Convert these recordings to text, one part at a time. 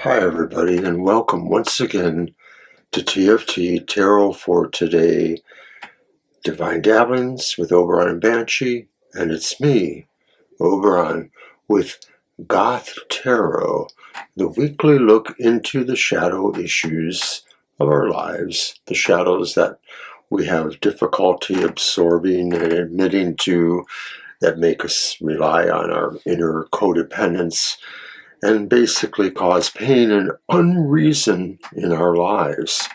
Hi everybody, and welcome once again to TFT Tarot for today. Divine Dabblings with Oberon and Banshee, and it's me, Oberon, with Goth Tarot, the weekly look into the shadow issues of our lives, the shadows that we have difficulty absorbing and admitting to, that make us rely on our inner codependence and basically cause pain and unreason in our lives.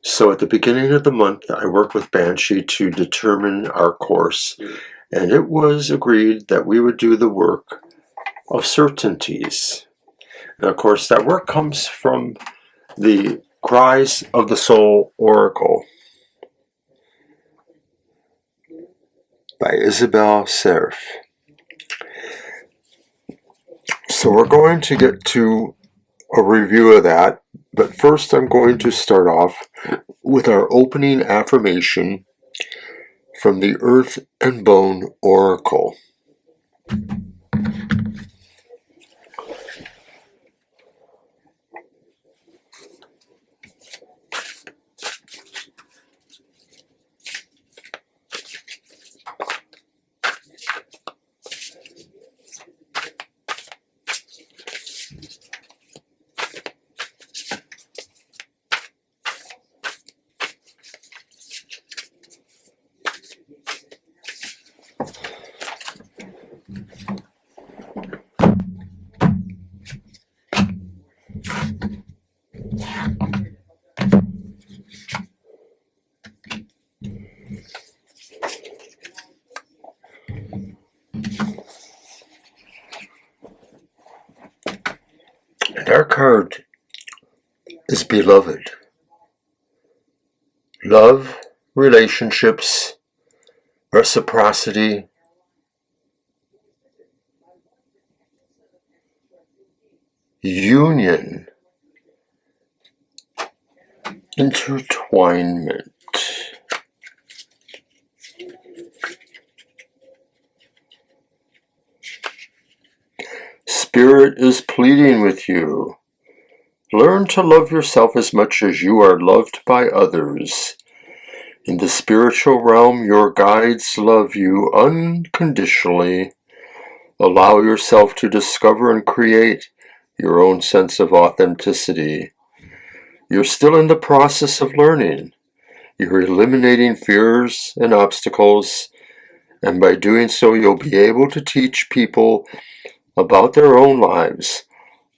So at the beginning of the month, I worked with Banshee to determine our course, and it was agreed that we would do the work of Certainties. And of course, that work comes from the Cries of the Soul Oracle by Isabel Serf. So we're going to get to a review of that, but first I'm going to start off with our opening affirmation from the Earth and Bone Oracle. And our card is Beloved. Love, relationships, reciprocity, union, intertwinement. Spirit is pleading with you. Learn to love yourself as much as you are loved by others. In the spiritual realm, your guides love you unconditionally. Allow yourself to discover and create your own sense of authenticity. You're still in the process of learning. You're eliminating fears and obstacles, and by doing so, you'll be able to teach people about their own lives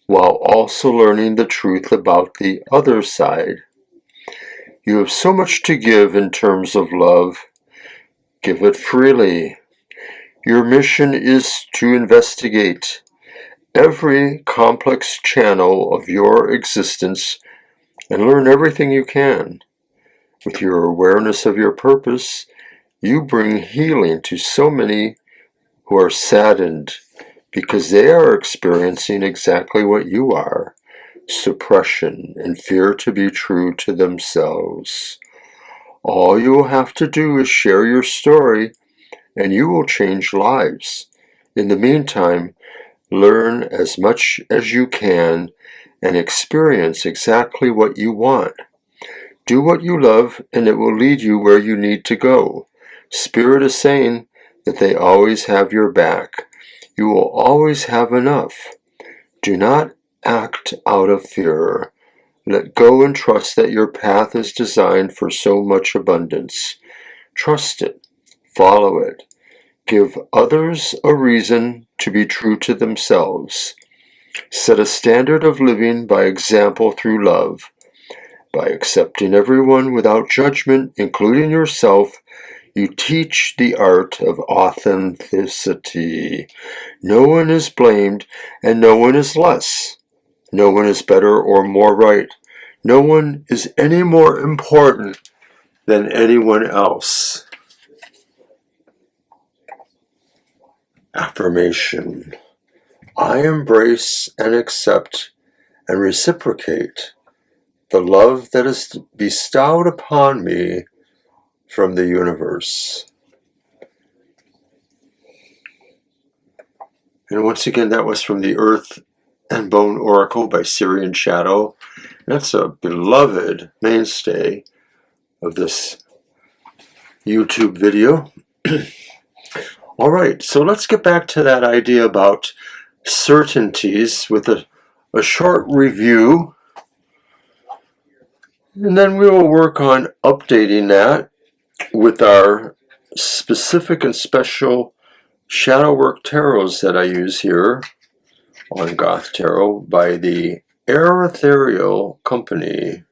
while also learning the truth about the other side. You have so much to give in terms of love. Give it freely. Your mission is to investigate every complex channel of your existence and learn everything you can. With your awareness of your purpose, you bring healing to so many who are saddened because they are experiencing exactly what you are: suppression and fear to be true to themselves. All you will have to do is share your story, and you will change lives. In the meantime, learn as much as you can and experience exactly what you want. Do what you love, and it will lead you where you need to go. Spirit is saying that they always have your back. You will always have enough. Do not act out of fear. Let go and trust that your path is designed for so much abundance. Trust it. Follow it. Give others a reason to be true to themselves. Set a standard of living by example through love. By accepting everyone without judgment, including yourself, you teach the art of authenticity. No one is blamed, and no one is less. No one is better or more right. No one is any more important than anyone else. Affirmation. I embrace and accept and reciprocate the love that is bestowed upon me from the universe. And once again, that was from the Earth and Bone Oracle by Syrian Shadow. That's a beloved mainstay of this YouTube video. All right, so let's get back to that idea about certainties with a short review, and then we will work on updating that with our specific and special shadow work tarots that I use here on Goth Tarot by the Erethereal Company.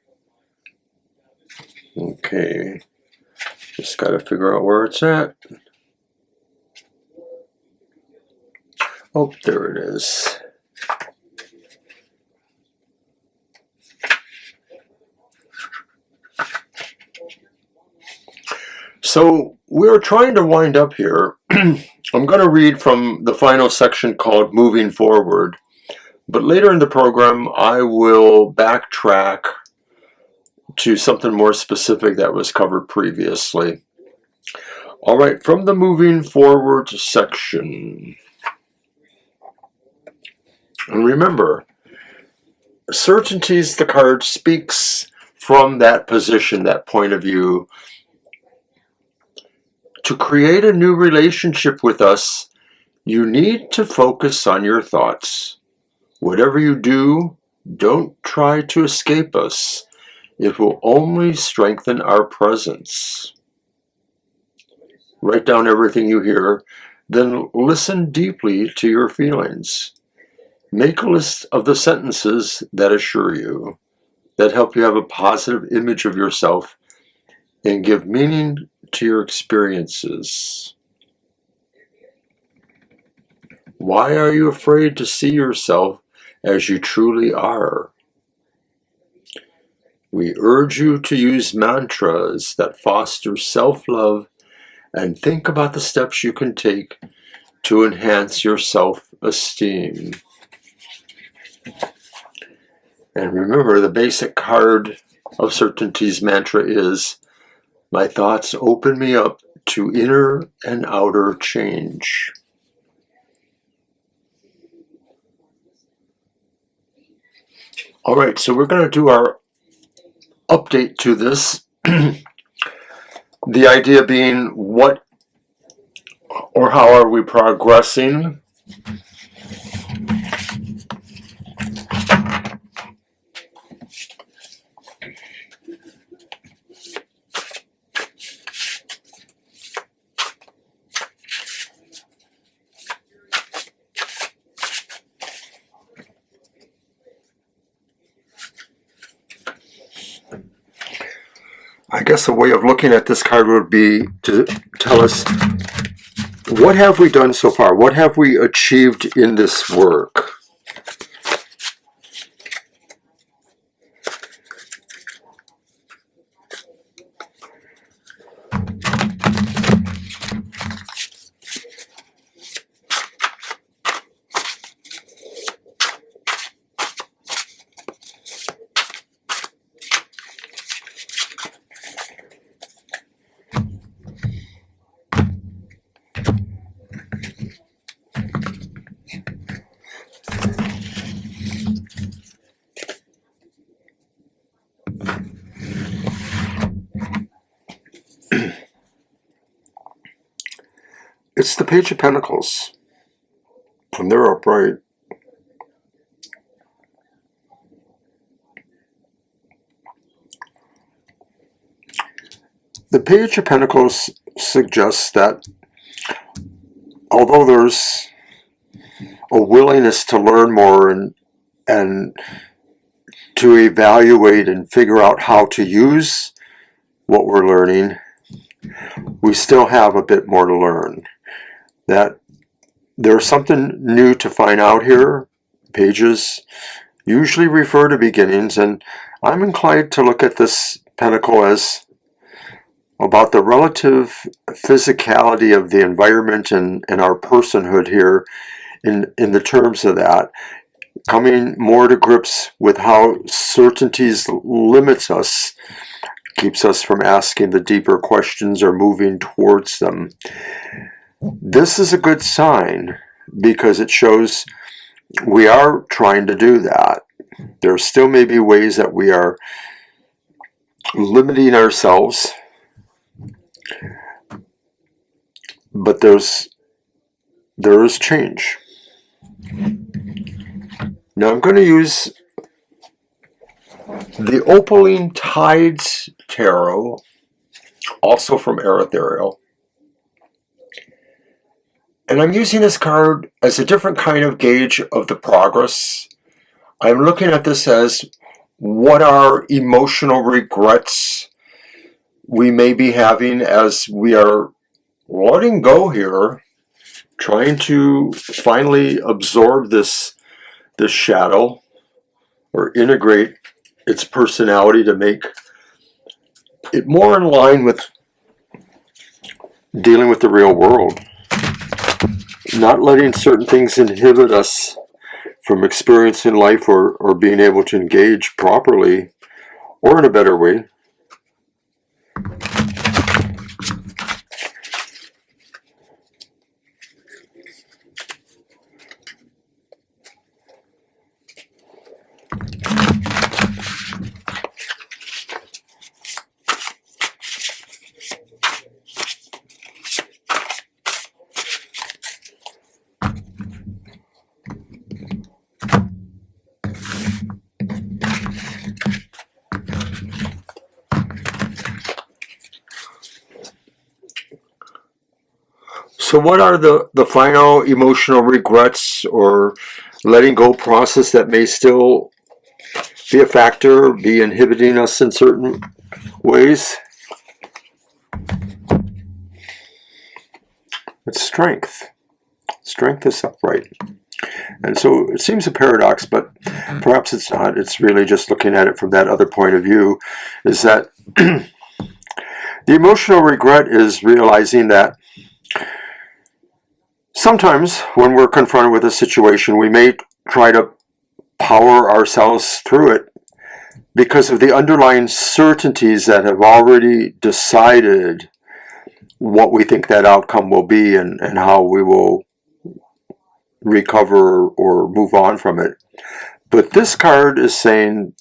Okay, just got to figure out where it's at. Oh, there it is. So we're trying to wind up here. I'm going to read from the final section called Moving Forward, but later in the program I will backtrack to something more specific that was covered previously. All right, from the Moving Forward section. And remember, Certainties, the card speaks from that position, that point of view. To create a new relationship with us, you need to focus on your thoughts. Whatever you do, don't try to escape us. It will only strengthen our presence. Write down everything you hear, then listen deeply to your feelings. Make a list of the sentences that assure you, that help you have a positive image of yourself and give meaning to your experiences. Why are you afraid to see yourself as you truly are? We urge you to use mantras that foster self-love and think about the steps you can take to enhance your self-esteem. And remember, the basic card of Certainties mantra is, my thoughts open me up to inner and outer change. All right, so we're going to do our update to this. The idea being, what or how are we progressing? I guess a way of looking at this card would be to tell us, what have we done so far? What have we achieved in this work? It's the Page of Pentacles, and they're upright. The Page of Pentacles suggests that although there's a willingness to learn more and to evaluate and figure out how to use what we're learning, we still have a bit more to learn. That there's something new to find out here. Pages usually refer to beginnings, and I'm inclined to look at this pentacle as about the relative physicality of the environment and our personhood here in the terms of that. Coming more to grips with how Certainties limits us, keeps us from asking the deeper questions or moving towards them. This is a good sign because it shows we are trying to do that. There still may be ways that we are limiting ourselves, but there is change. Now I'm going to use the Opaline Tides Tarot, also from Erethereal. And I'm using this card as a different kind of gauge of the progress. I'm looking at this as what are emotional regrets we may be having as we are letting go here, trying to finally absorb this shadow or integrate its personality to make it more in line with dealing with the real world. Not letting certain things inhibit us from experiencing life or being able to engage properly or in a better way. So what are the final emotional regrets or letting go process that may still be a factor, be inhibiting us in certain ways? It's strength. Strength is upright. And so it seems a paradox, but perhaps it's not. It's really just looking at it from that other point of view, is that the emotional regret is realizing that sometimes when we're confronted with a situation, we may try to power ourselves through it because of the underlying certainties that have already decided what we think that outcome will be and how we will recover or move on from it. But this card is saying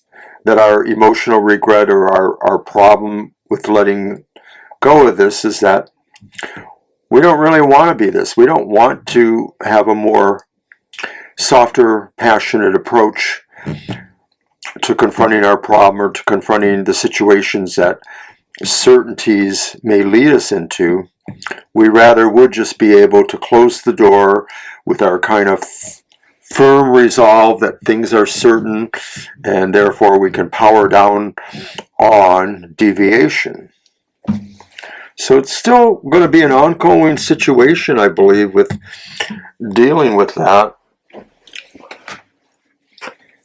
that our emotional regret or our problem with letting go of this is that we don't really want to be this. We don't want to have a more softer, passionate approach to confronting our problem or to confronting the situations that certainties may lead us into. We rather would just be able to close the door with our kind of firm resolve that things are certain, and therefore we can power down on deviation. So it's still going to be an ongoing situation, I believe, with dealing with that.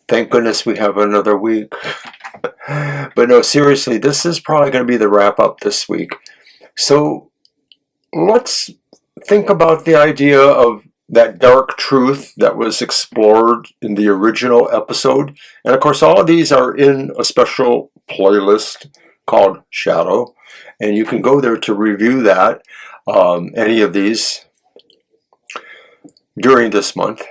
Thank goodness we have another week. But no, seriously, this is probably going to be the wrap up this week. So let's think about the idea of that dark truth that was explored in the original episode. And of course, all of these are in a special playlist called Shadow. And you can go there to review that, any of these, during this month.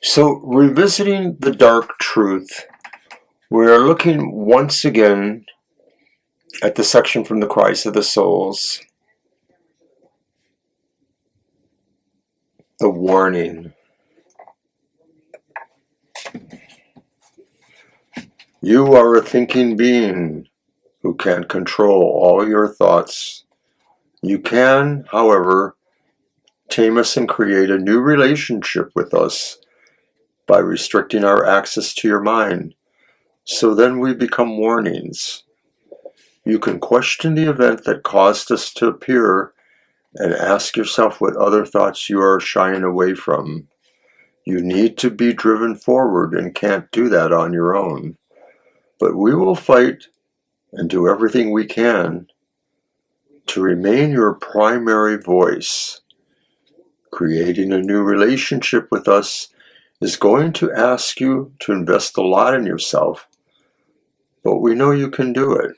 So, revisiting the dark truth, we're looking once again at the section from the Cries of the Souls. The warning. You are a thinking being who can control all your thoughts. You can, however, tame us and create a new relationship with us by restricting our access to your mind. So then we become warnings. You can question the event that caused us to appear and ask yourself what other thoughts you are shying away from. You need to be driven forward and can't do that on your own. But we will fight and do everything we can to remain your primary voice. Creating a new relationship with us is going to ask you to invest a lot in yourself, but we know you can do it.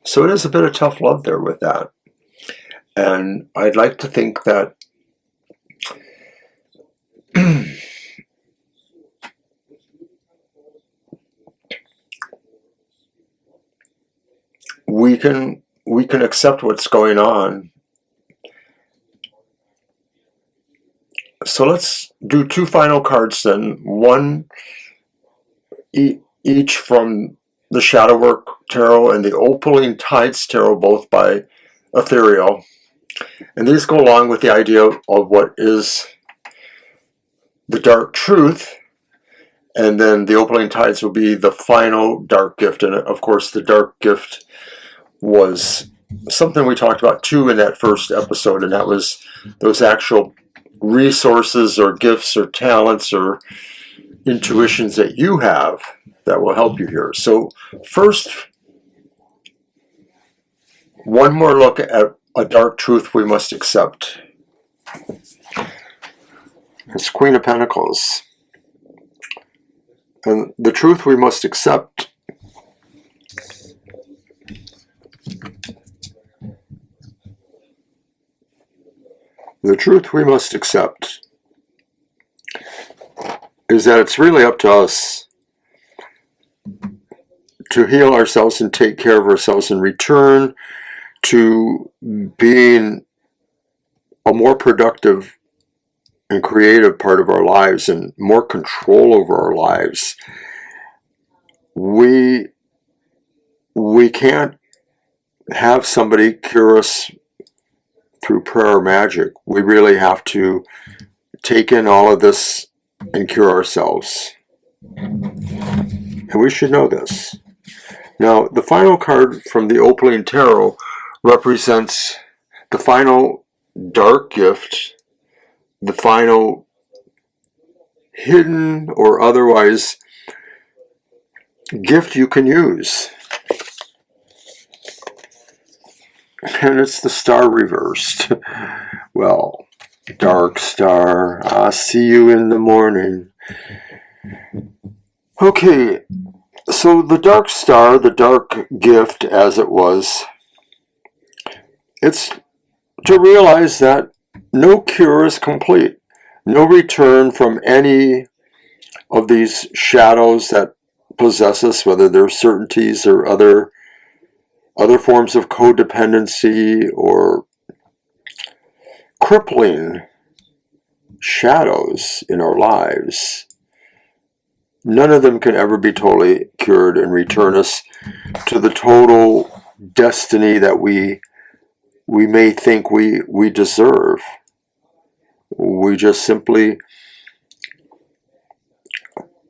So it is a bit of tough love there with that. And I'd like to think that we can accept what's going on. So let's do two final cards then, one each from the Shadow Work Tarot and the Opaline Tides Tarot, both by Erethereal. And these go along with the idea of what is the dark truth, and then the Opaline Tides will be the final dark gift. And of course, the dark gift was something we talked about too in that first episode, and that was those actual resources or gifts or talents or intuitions that you have that will help you here. So first, one more look at a dark truth we must accept. It's Queen of Pentacles. And the truth we must accept is that it's really up to us to heal ourselves and take care of ourselves and return to being a more productive and creative part of our lives and more control over our lives. We can't have somebody cure us through prayer or magic. We really have to take in all of this and cure ourselves. And we should know this. Now, the final card from the Opaline Tarot represents the final dark gift, the final hidden or otherwise gift you can use. And it's the star reversed. Well, dark star, I'll see you in the morning. Okay, so the dark star, the dark gift as it was, it's to realize that no cure is complete. No return from any of these shadows that possess us, whether they're certainties or other forms of codependency or crippling shadows in our lives. None of them can ever be totally cured and return us to the total destiny that we may think we deserve. We just simply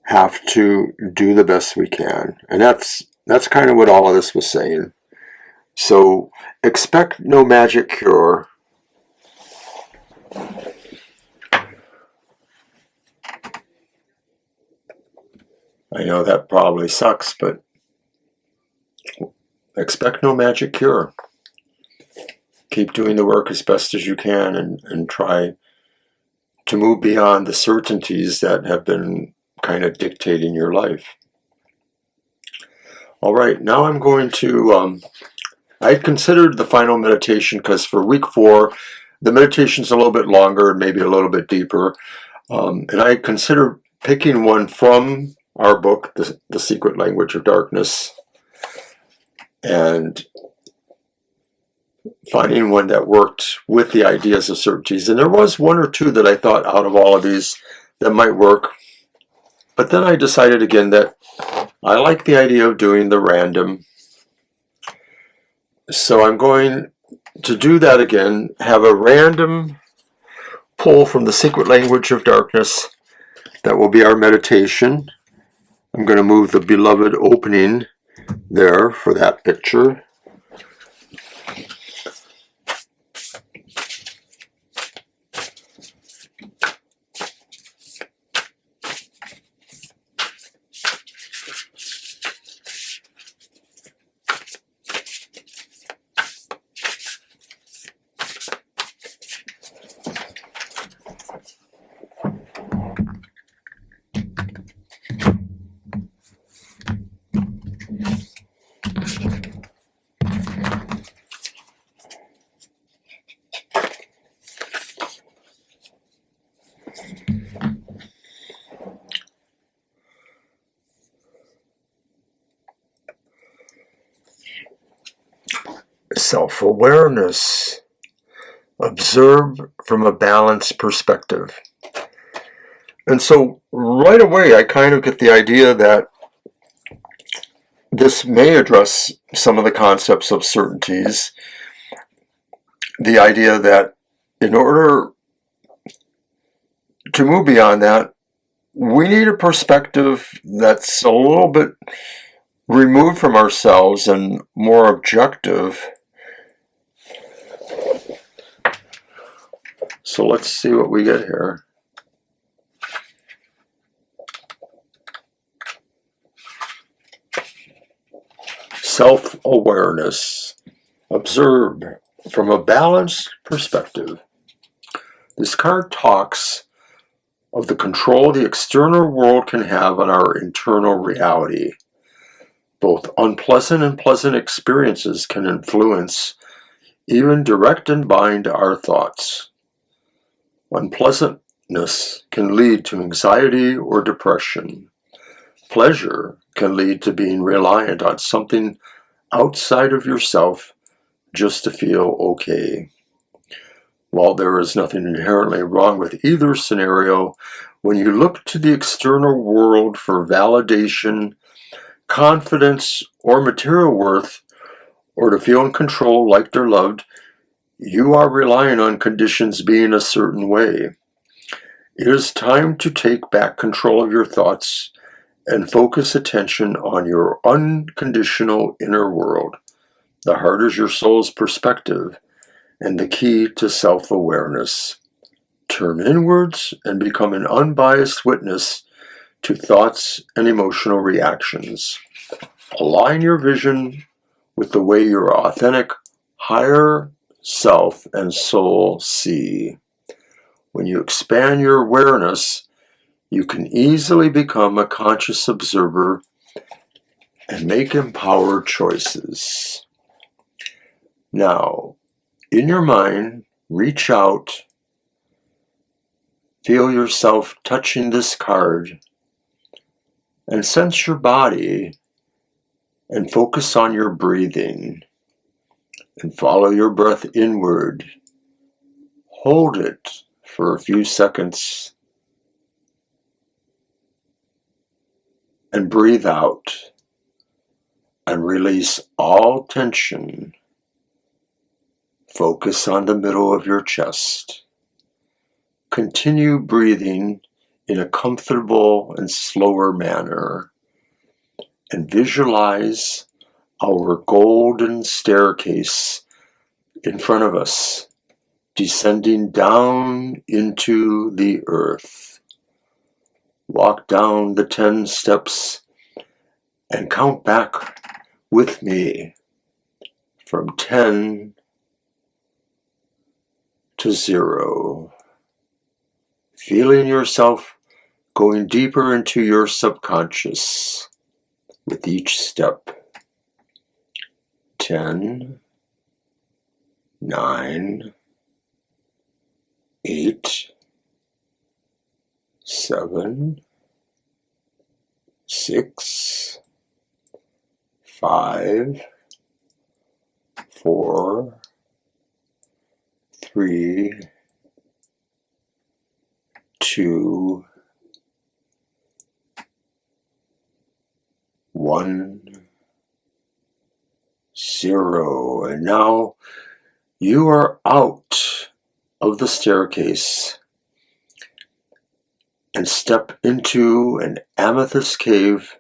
have to do the best we can. And that's kind of what all of this was saying. So expect no magic cure. I know that probably sucks, but expect no magic cure. Keep doing the work as best as you can and try to move beyond the certainties that have been kind of dictating your life. All right, now I'm going to, I considered the final meditation because for week 4, the meditation's a little bit longer and maybe a little bit deeper. And I considered picking one from our book, The Secret Language of Darkness, and finding one that worked with the ideas of certainties. And there was one or two that I thought out of all of these that might work. But then I decided again that I like the idea of doing the random. So I'm going to do that again, have a random pull from The Secret Language of Darkness. That will be our meditation. I'm going to move the beloved opening there for that picture. self-awareness. Observe from a balanced perspective. And so right away, I kind of get the idea that this may address some of the concepts of certainties. The idea that in order to move beyond that, we need a perspective that's a little bit removed from ourselves and more objective. So let's see what we get here. Self-awareness. Observe from a balanced perspective. This card talks of the control the external world can have on our internal reality. Both unpleasant and pleasant experiences can influence, even direct and bind our thoughts. Unpleasantness can lead to anxiety or depression. Pleasure can lead to being reliant on something outside of yourself just to feel okay. While there is nothing inherently wrong with either scenario, when you look to the external world for validation, confidence, or material worth, or to feel in control, liked, or loved, you are relying on conditions being a certain way. It is time to take back control of your thoughts and focus attention on your unconditional inner world. The heart is your soul's perspective and the key to self-awareness. Turn inwards and become an unbiased witness to thoughts and emotional reactions. Align your vision with the way your authentic, higher self and soul see. When you expand your awareness, you can easily become a conscious observer and make empowered choices. Now, in your mind, reach out, feel yourself touching this card, and sense your body and focus on your breathing. And follow your breath inward. Hold it for a few seconds. And breathe out. And release all tension. Focus on the middle of your chest. Continue breathing in a comfortable and slower manner. And visualize our golden staircase in front of us, descending down into the earth. Walk down the 10 steps and count back with me from 10 to 0. Feeling yourself going deeper into your subconscious with each step. 10, 9, 8, 7, 6, 5, 4, 3, 2, 1, 0. And now you are out of the staircase and step into an amethyst cave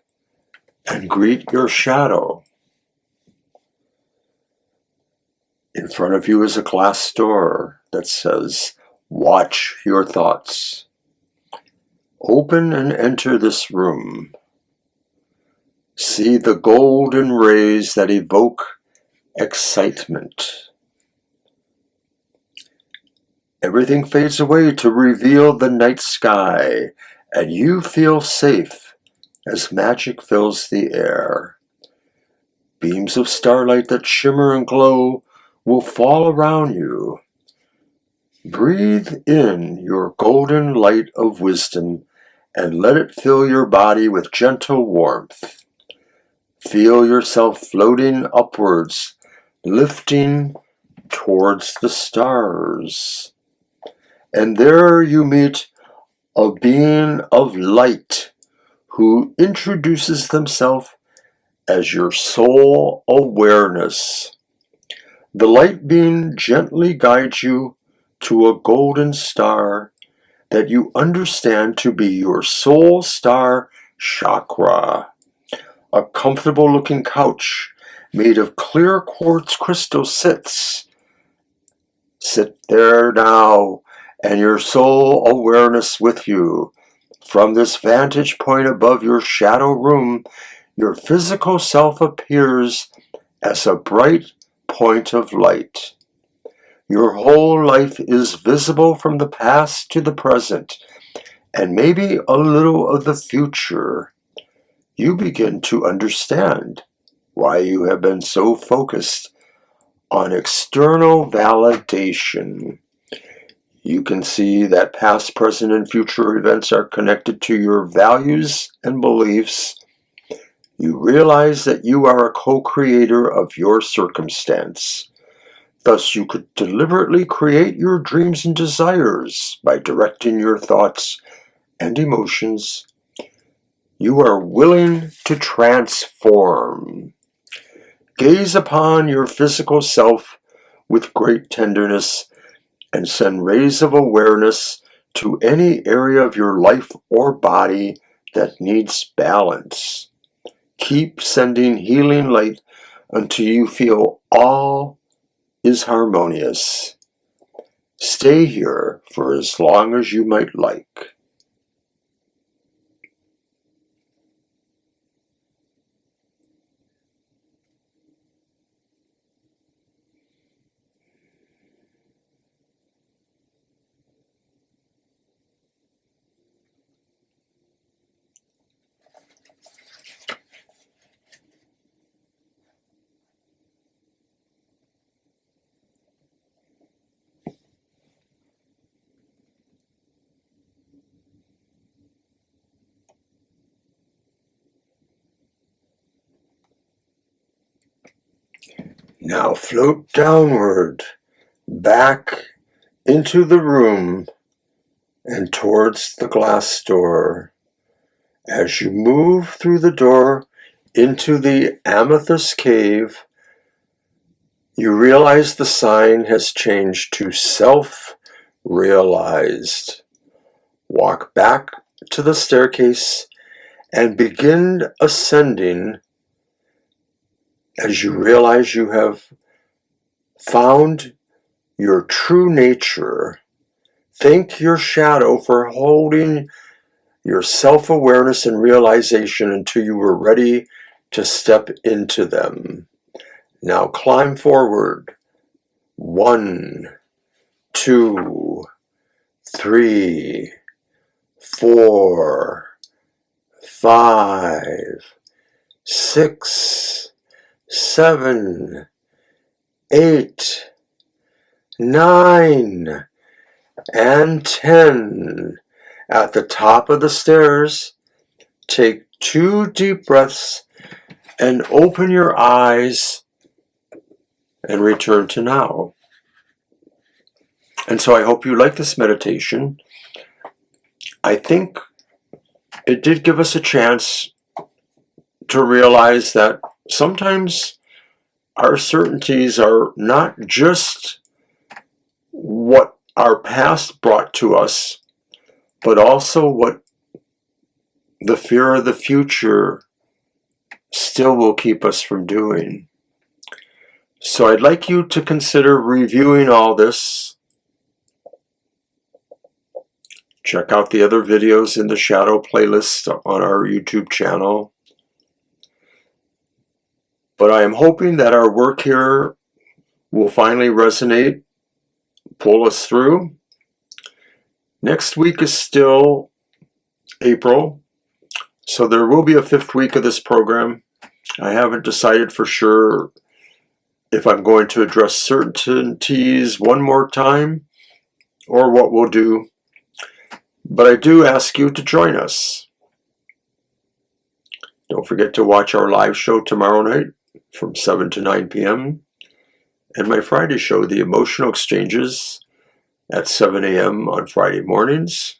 and greet your shadow. In front of you is a glass door that says, "Watch your thoughts." Open and enter this room. See the golden rays that evoke excitement. Everything fades away to reveal the night sky, and you feel safe as magic fills the air. Beams of starlight that shimmer and glow will fall around you. Breathe in your golden light of wisdom and let it fill your body with gentle warmth. Feel yourself floating upwards lifting towards the stars. And there you meet a being of light who introduces themselves as your soul awareness. The light being gently guides you to a golden star that you understand to be your soul star chakra. A comfortable looking couch made of clear quartz crystal sits. Sit there now, and your soul awareness with you. From this vantage point above your shadow room, your physical self appears as a bright point of light. Your whole life is visible from the past to the present, and maybe a little of the future. You begin to understand why you have been so focused on external validation. You can see that past, present, and future events are connected to your values and beliefs. You realize that you are a co-creator of your circumstance. Thus, you could deliberately create your dreams and desires by directing your thoughts and emotions. You are willing to transform. Gaze upon your physical self with great tenderness and send rays of awareness to any area of your life or body that needs balance. Keep sending healing light until you feel all is harmonious. Stay here for as long as you might like. Now float downward, back into the room and towards the glass door. As you move through the door into the amethyst cave, you realize the sign has changed to self-realized. Walk back to the staircase and begin ascending as you realize you have found your true nature. Thank your shadow for holding your self-awareness and realization until you were ready to step into them. Now climb forward. 1, 2, 3, 4, 5, 6, 7, 8, 9, and 10. At the top of the stairs, take 2 deep breaths and open your eyes and return to now. And so I hope you like this meditation. I think it did give us a chance to realize that sometimes our certainties are not just what our past brought to us, but also what the fear of the future still will keep us from doing. So I'd like you to consider reviewing all this. Check out the other videos in the Shadow playlist on our YouTube channel. But I am hoping that our work here will finally resonate, pull us through. Next week is still April, so there will be a 5th week of this program. I haven't decided for sure if I'm going to address certainties one more time or what we'll do, but I do ask you to join us. Don't forget to watch our live show tomorrow night from 7 to 9 p.m. And my Friday show, the Emotional Exchanges, at 7 a.m. on Friday mornings.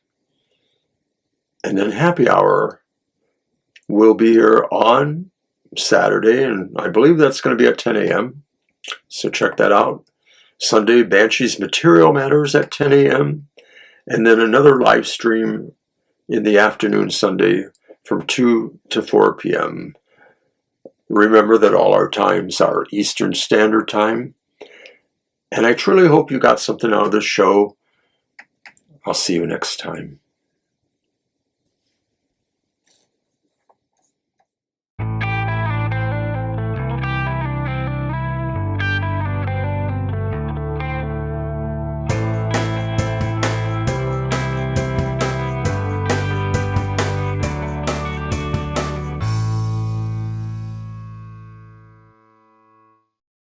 And then Happy Hour will be here on Saturday, and I believe that's going to be at 10 a.m. So check that out. Sunday, Banshees Material Matters at 10 a.m. And then another live stream in the afternoon Sunday from 2 to 4 p.m. Remember that all our times are Eastern Standard Time. And I truly hope you got something out of this show. I'll see you next time.